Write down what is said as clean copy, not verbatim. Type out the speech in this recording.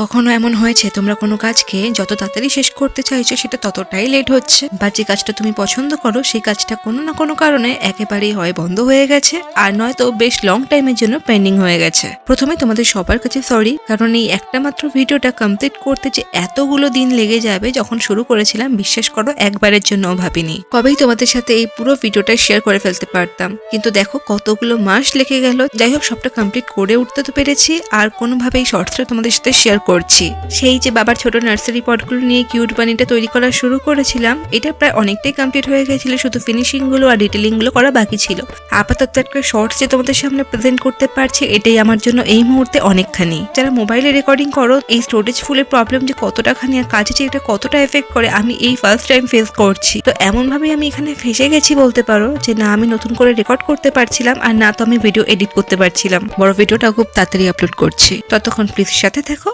কখনো এমন হয়েছে তোমরা কোনো কাজকে যত তাড়াতাড়ি শেষ করতে চাইছো সেটা ততটাই লেট হচ্ছে, বা যে কাজটা তুমি পছন্দ করো সেই কাজটা কোনো না কোনো কারণে একেবারেই হয় বন্ধ হয়ে গেছে, আর নয়তো বেশ লং টাইমের জন্য পেন্ডিং হয়ে গেছে। প্রথমে তোমাদের সবার কাছে সরি, কারণ এই একটা মাত্র ভিডিওটা কমপ্লিট করতে যে এতগুলো দিন লেগে যাবে যখন শুরু করেছিলাম, বিশ্বাস করো একবারের জন্যও ভাবিনি। কবেই তোমাদের সাথে এই পুরো ভিডিওটা শেয়ার করে ফেলতে পারতাম, কিন্তু দেখো কতগুলো মাস লেগে গেল। যাই হোক, সবটা কমপ্লিট করে উঠতে তো পেরেছি, আর কোনোভাবেই শর্টসটা তোমাদের সাথে শেয়ার করছি। সেই যে বাবার ছোট নার্সারি পটগুলো নিয়ে কিউট বানিটা তৈরি করা শুরু করেছিলাম, এটা প্রায় অনেকটাই কমপ্লিট হয়ে গেছিল, শুধু ফিনিশিং গুলো আর ডিটেলিং গুলো করা বাকি ছিল। আপাতত একটা শর্টস যে তোমাদের সামনে প্রেজেন্ট করতে পারছি, এটাই আমার জন্য এই মুহূর্তে অনেকখানি। যারা মোবাইলে রেকর্ডিং করো, এই স্টোরেজ ফুলের প্রবলেম যে কতটা খানি আর কাজে যে এটা কতটা এফেক্ট করে আমি এই ফার্স্ট টাইম ফেস করছি। তো এমন ভাবে আমি এখানে ফেসে গেছি বলতে পারো, যে না আমি নতুন করে রেকর্ড করতে পারছিলাম, আর না তো আমি ভিডিও এডিট করতে পারছিলাম। বড় ভিডিওটা খুব তাড়াতাড়ি আপলোড করছি, ততক্ষণ প্লিজ সাথে থাকো